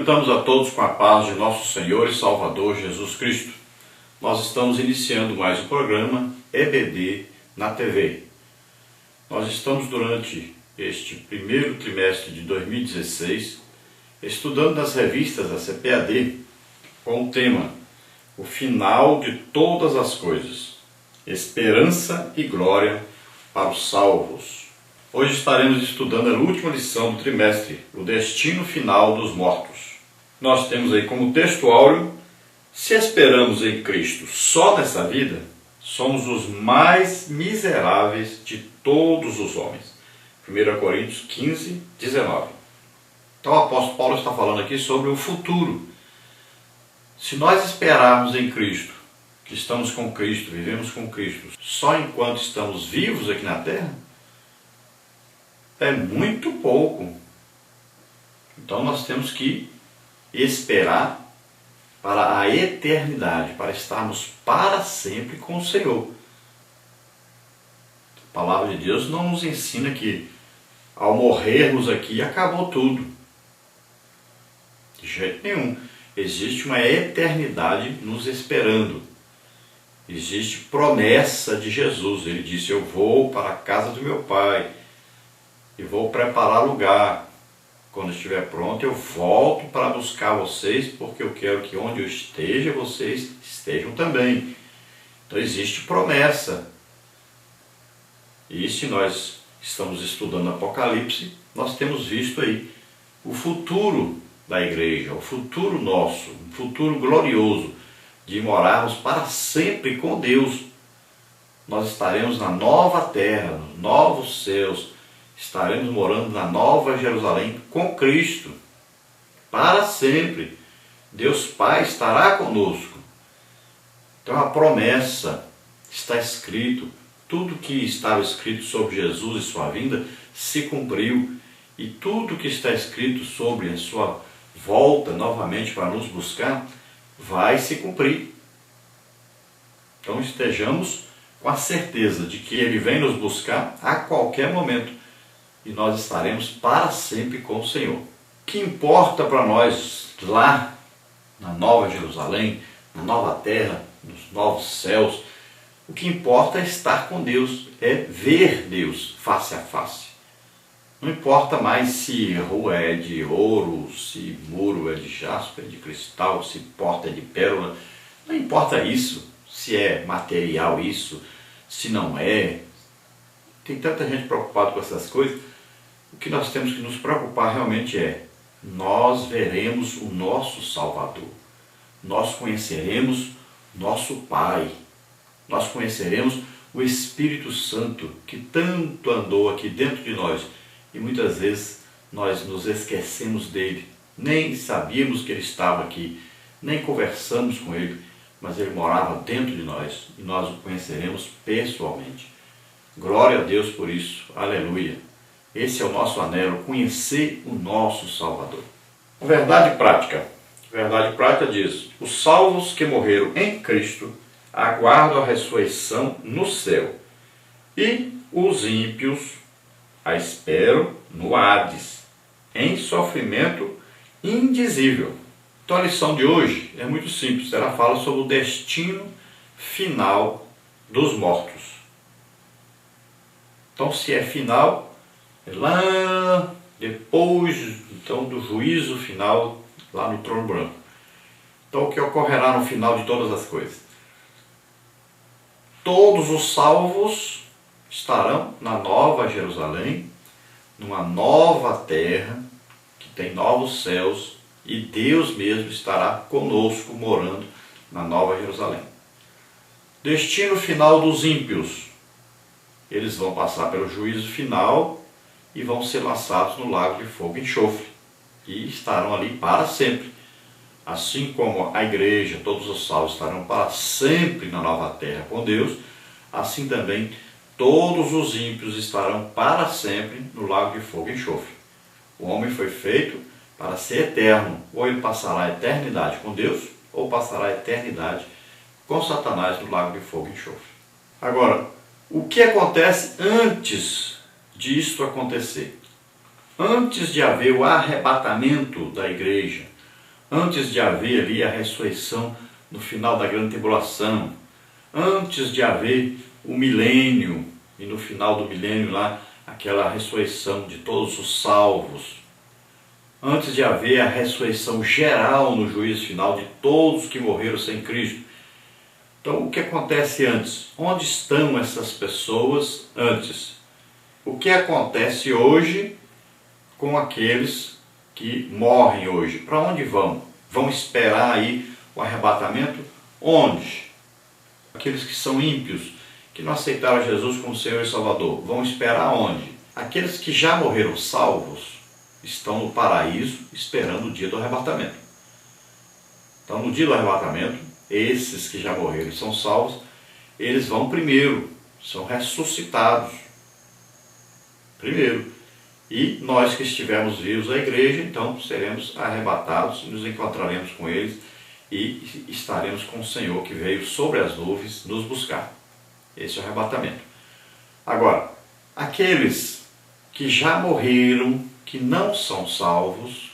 Cumprimentamos a todos com a paz de nosso Senhor e Salvador Jesus Cristo. Nós estamos iniciando mais um programa EBD na TV. Nós estamos durante este primeiro trimestre de 2016 estudando nas revistas da CPAD com o tema O Final de Todas as Coisas, Esperança e Glória para os Salvos. Hoje estaremos estudando a última lição do trimestre, o destino final dos mortos. Nós temos aí como texto áureo: se esperamos em Cristo só nessa vida, somos os mais miseráveis de todos os homens. 1 Coríntios 15, 19. Então o apóstolo Paulo está falando aqui sobre o futuro. Se nós esperarmos em Cristo, que estamos com Cristo, vivemos com Cristo, só enquanto estamos vivos aqui na terra, é muito pouco. Então nós temos que esperar para a eternidade, para estarmos para sempre com o Senhor. A palavra de Deus não nos ensina que ao morrermos aqui acabou tudo. De jeito nenhum. Existe uma eternidade nos esperando. Existe promessa de Jesus. Ele disse: eu vou para a casa do meu Pai e vou preparar lugar. Quando estiver pronto, eu volto para buscar vocês, porque eu quero que onde eu esteja, vocês estejam também. Então existe promessa. E se nós estamos estudando Apocalipse, nós temos visto aí o futuro da igreja, o futuro nosso, um futuro glorioso, de morarmos para sempre com Deus. Nós estaremos na nova terra, nos novos céus, estaremos morando na Nova Jerusalém com Cristo, para sempre. Deus Pai estará conosco. Então a promessa está escrito, tudo que estava escrito sobre Jesus e sua vinda se cumpriu, e tudo que está escrito sobre a sua volta novamente para nos buscar, vai se cumprir. Então estejamos com a certeza de que Ele vem nos buscar a qualquer momento, e nós estaremos para sempre com o Senhor. O que importa para nós lá, na Nova Jerusalém, na nova terra, nos novos céus, o que importa é estar com Deus, é ver Deus face a face. Não importa mais se rua é de ouro, se muro é de jaspe, é de cristal, se porta é de pérola. Não importa isso, se é material isso, se não é. Tem tanta gente preocupada com essas coisas. O que nós temos que nos preocupar realmente é: nós veremos o nosso Salvador, nós conheceremos nosso Pai, nós conheceremos o Espírito Santo que tanto andou aqui dentro de nós, e muitas vezes nós nos esquecemos dele, nem sabíamos que ele estava aqui, nem conversamos com ele, mas ele morava dentro de nós e nós o conheceremos pessoalmente. Glória a Deus por isso, aleluia. Esse é o nosso anelo, conhecer o nosso Salvador. Verdade prática. Verdade prática diz: os salvos que morreram em Cristo aguardam a ressurreição no céu, e os ímpios a esperam no Hades, em sofrimento indizível. Então a lição de hoje é muito simples. Ela fala sobre o destino final dos mortos. Então, se é final, é lá depois então, do juízo final, lá no trono branco. Então o que ocorrerá no final de todas as coisas? Todos os salvos estarão na Nova Jerusalém, numa nova terra, que tem novos céus, e Deus mesmo estará conosco, morando na Nova Jerusalém. Destino final dos ímpios: eles vão passar pelo juízo final e vão ser lançados no lago de fogo e enxofre, e estarão ali para sempre. Assim como a igreja, todos os salvos estarão para sempre na nova terra com Deus, assim também todos os ímpios estarão para sempre no lago de fogo e enxofre. O homem foi feito para ser eterno, ou ele passará a eternidade com Deus, ou passará a eternidade com Satanás no lago de fogo e enxofre. Agora, o que acontece antes disto acontecer? Antes de haver o arrebatamento da igreja, antes de haver ali a ressurreição no final da grande tribulação, antes de haver o milênio, e no final do milênio lá, aquela ressurreição de todos os salvos, antes de haver a ressurreição geral no juízo final de todos que morreram sem Cristo. Então, o que acontece antes? Onde estão essas pessoas antes? O que acontece hoje com aqueles que morrem hoje? Para onde vão? Vão esperar aí o arrebatamento? Onde? Aqueles que são ímpios, que não aceitaram Jesus como Senhor e Salvador, vão esperar onde? Aqueles que já morreram salvos estão no paraíso esperando o dia do arrebatamento. Então, no dia do arrebatamento, esses que já morreram e são salvos, eles vão primeiro, são ressuscitados primeiro. E nós que estivermos vivos, a igreja, então seremos arrebatados, nos encontraremos com eles e estaremos com o Senhor que veio sobre as nuvens nos buscar. Esse é o arrebatamento. Agora, aqueles que já morreram, que não são salvos,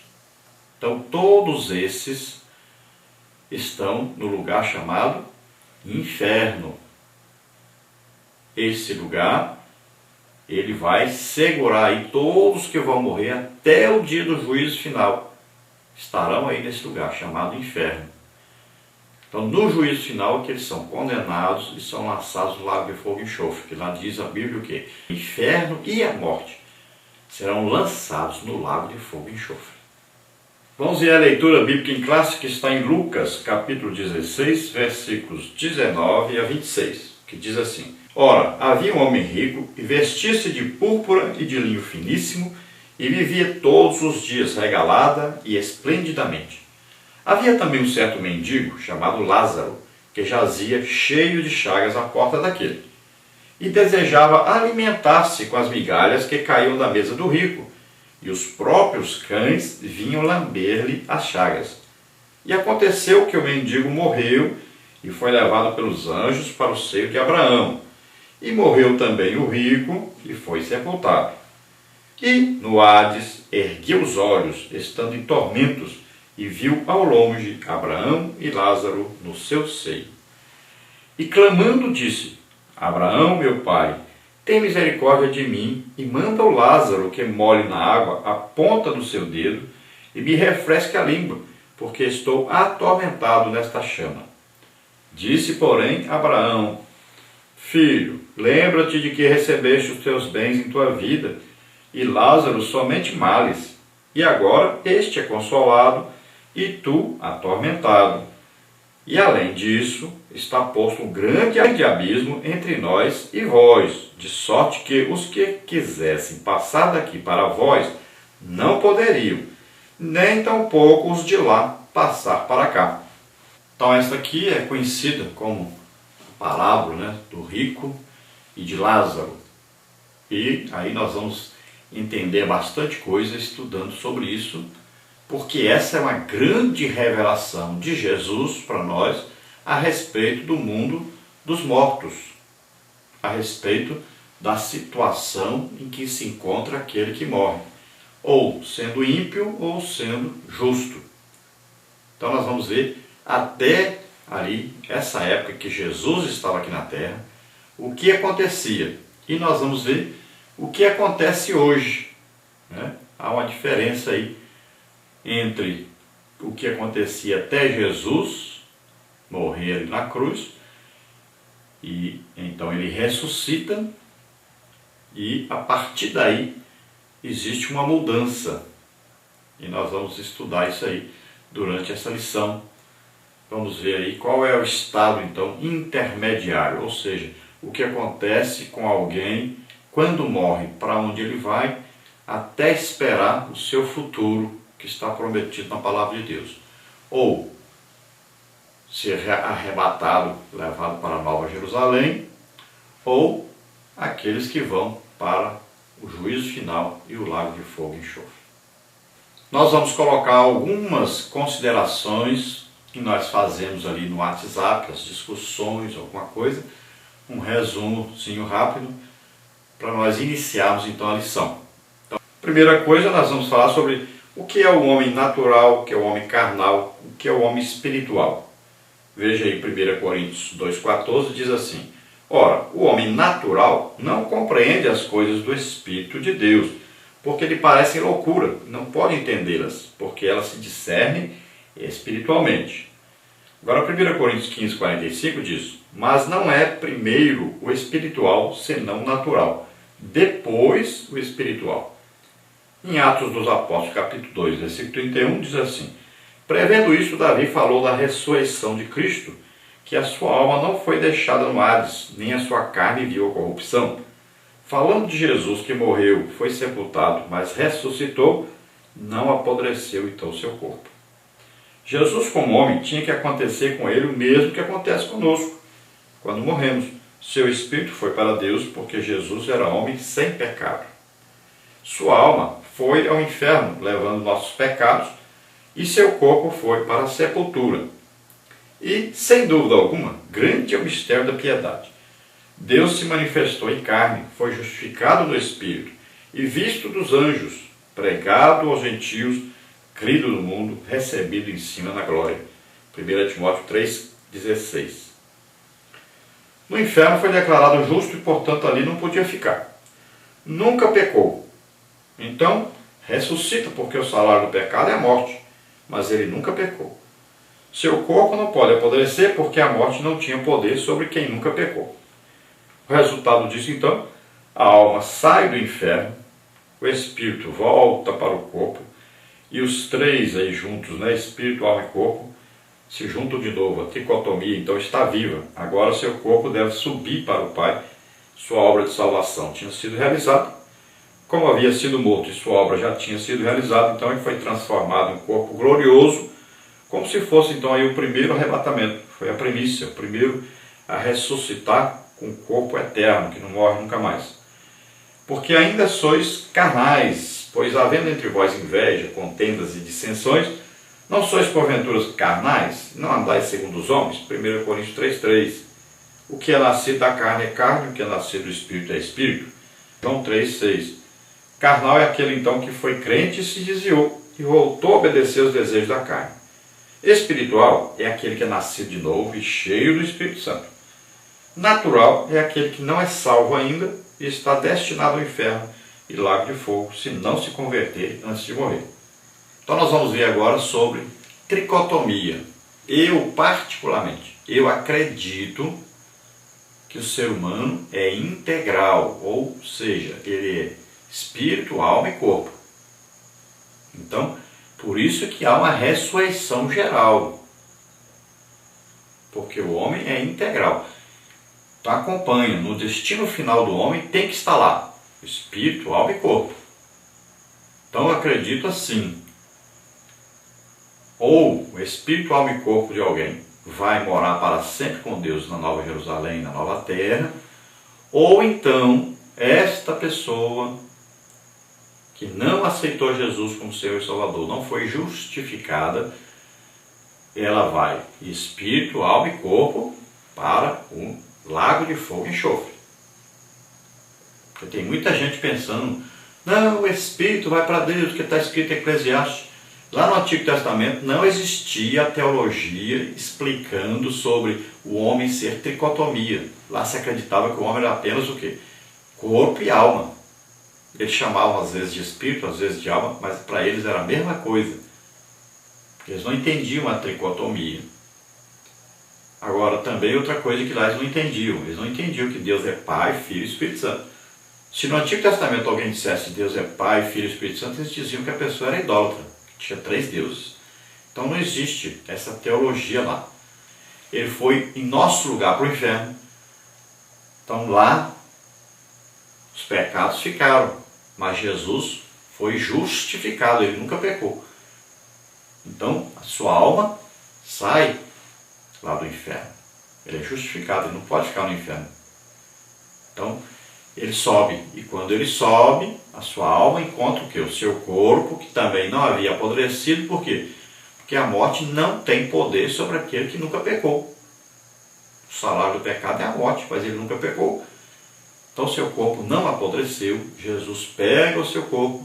então todos esses estão no lugar chamado inferno. Esse lugar, ele vai segurar aí todos que vão morrer até o dia do juízo final. Estarão aí nesse lugar chamado inferno. Então, no juízo final, que eles são condenados e são lançados no lago de fogo e enxofre, que lá diz a Bíblia o quê? O inferno e a morte serão lançados no lago de fogo e enxofre. Vamos ver a leitura bíblica em classe que está em Lucas, capítulo 16, versículos 19 a 26, que diz assim: Ora, havia um homem rico e vestia-se de púrpura e de linho finíssimo e vivia todos os dias regalada e esplendidamente. Havia também um certo mendigo, chamado Lázaro, que jazia cheio de chagas à porta daquele, e desejava alimentar-se com as migalhas que caíam da mesa do rico, e os próprios cães vinham lamber-lhe as chagas. E aconteceu que o mendigo morreu e foi levado pelos anjos para o seio de Abraão. E morreu também o rico e foi sepultado. E no Hades ergueu os olhos, estando em tormentos, e viu ao longe Abraão e Lázaro no seu seio. E clamando disse: Abraão, meu pai, tem misericórdia de mim e manda o Lázaro que molhe na água a ponta do seu dedo e me refresque a língua, porque estou atormentado nesta chama. Disse, porém, Abraão: Filho, lembra-te de que recebeste os teus bens em tua vida, e Lázaro somente males, e agora este é consolado, e tu atormentado. E além disso, está posto um grande abismo entre nós e vós, de sorte que os que quisessem passar daqui para vós não poderiam, nem tampouco os de lá passar para cá. Então esta aqui é conhecida como a parábola, do rico e de Lázaro. E aí nós vamos entender bastante coisa estudando sobre isso, porque essa é uma grande revelação de Jesus para nós a respeito do mundo dos mortos, a respeito da situação em que se encontra aquele que morre, ou sendo ímpio ou sendo justo. Então nós vamos ver até ali, essa época que Jesus estava aqui na terra, o que acontecia. E nós vamos ver o que acontece hoje. Há uma diferença aí entre o que acontecia até Jesus morrer ali na cruz, e então ele ressuscita, e a partir daí existe uma mudança. E nós vamos estudar isso aí durante essa lição. Vamos ver aí qual é o estado então intermediário, ou seja, o que acontece com alguém quando morre, para onde ele vai, até esperar o seu futuro que está prometido na palavra de Deus. Ou ser arrebatado, levado para a Nova Jerusalém, ou aqueles que vão para o juízo final e o lago de fogo e enxofre. Nós vamos colocar algumas considerações que nós fazemos ali no WhatsApp, as discussões, alguma coisa, um resumozinho rápido, para nós iniciarmos então a lição. Então, primeira coisa, nós vamos falar sobre O que é o homem natural, o que é o homem carnal, o que é o homem espiritual? Veja aí 1 Coríntios 2,14 diz assim: ora, o homem natural não compreende as coisas do Espírito de Deus, porque lhe parecem loucura, não pode entendê-las, porque elas se discernem espiritualmente. Agora 1 Coríntios 15,45 diz: mas não é primeiro o espiritual, senão o natural, depois o espiritual. Em Atos dos Apóstolos, capítulo 2, versículo 31, diz assim: prevendo isso, Davi falou da ressurreição de Cristo, que a sua alma não foi deixada no Hades, nem a sua carne viu a corrupção. Falando de Jesus que morreu, foi sepultado, mas ressuscitou, não apodreceu então seu corpo. Jesus, como homem, tinha que acontecer com ele o mesmo que acontece conosco. Quando morremos, seu espírito foi para Deus, porque Jesus era homem sem pecado. Sua alma foi ao inferno, levando nossos pecados, e seu corpo foi para a sepultura. E, sem dúvida alguma, grande é o mistério da piedade. Deus se manifestou em carne, foi justificado no Espírito e visto dos anjos, pregado aos gentios, crido no mundo, recebido em cima na glória. 1 Timóteo 3,16. No inferno foi declarado justo e, portanto, ali não podia ficar. Nunca pecou. Então, ressuscita, porque o salário do pecado é a morte, mas ele nunca pecou. Seu corpo não pode apodrecer, porque a morte não tinha poder sobre quem nunca pecou. O resultado disso, então, a alma sai do inferno, o espírito volta para o corpo, e os três aí juntos, espírito, alma e corpo, se juntam de novo. A tricotomia, então, está viva. Agora seu corpo deve subir para o Pai. Sua obra de salvação tinha sido realizada. Como havia sido morto e sua obra já tinha sido realizada, então ele foi transformado em um corpo glorioso, como se fosse então aí o primeiro arrebatamento. Foi a primícia, o primeiro a ressuscitar com um corpo eterno, que não morre nunca mais. Porque ainda sois carnais, pois havendo entre vós inveja, contendas e dissensões, não sois porventura carnais, não andais segundo os homens. 1 Coríntios 3,3. O que é nascido da carne é carne, o que é nascido do Espírito é Espírito. João 3,6. Carnal é aquele então que foi crente e se desviou, e voltou a obedecer aos desejos da carne. Espiritual é aquele que é nascido de novo e cheio do Espírito Santo. Natural é aquele que não é salvo ainda e está destinado ao inferno e lago de fogo, se não se converter antes de morrer. Então nós vamos ver agora sobre tricotomia. Eu, particularmente, acredito que o ser humano é integral, ou seja, ele é espírito, alma e corpo. Então, por isso que há uma ressurreição geral. Porque o homem é integral. Então acompanha, no destino final do homem tem que estar lá, espírito, alma e corpo. Então eu acredito assim, ou o espírito, alma e corpo de alguém vai morar para sempre com Deus na Nova Jerusalém, na Nova Terra, ou então esta pessoa que não aceitou Jesus como Senhor e Salvador, não foi justificada, ela vai, espírito, alma e corpo, para um lago de fogo e enxofre. Porque tem muita gente pensando, não, o espírito vai para Deus, que está escrito em Eclesiastes. Lá no Antigo Testamento não existia a teologia explicando sobre o homem ser tricotomia. Lá se acreditava que o homem era apenas o quê? Corpo e alma. Eles chamavam às vezes de espírito, às vezes de alma, mas para eles era a mesma coisa. Eles não entendiam a tricotomia. Agora também outra coisa que lá eles não entendiam que Deus é Pai, Filho e Espírito Santo. Se no Antigo Testamento alguém dissesse que Deus é Pai, Filho e Espírito Santo, eles diziam que a pessoa era idólatra, que tinha 3 deuses. Então não existe essa teologia lá. Ele foi em nosso lugar para o inferno. Então lá os pecados ficaram, mas Jesus foi justificado, ele nunca pecou. Então a sua alma sai lá do inferno. Ele é justificado, ele não pode ficar no inferno. Então ele sobe, e quando ele sobe, a sua alma encontra o quê? O seu corpo, que também não havia apodrecido. Por quê? Porque a morte não tem poder sobre aquele que nunca pecou. O salário do pecado é a morte, mas ele nunca pecou. Então seu corpo não apodreceu. Jesus pega o seu corpo,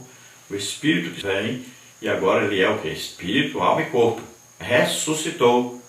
o Espírito que vem e agora ele é o que? Espírito, alma e corpo. Ressuscitou.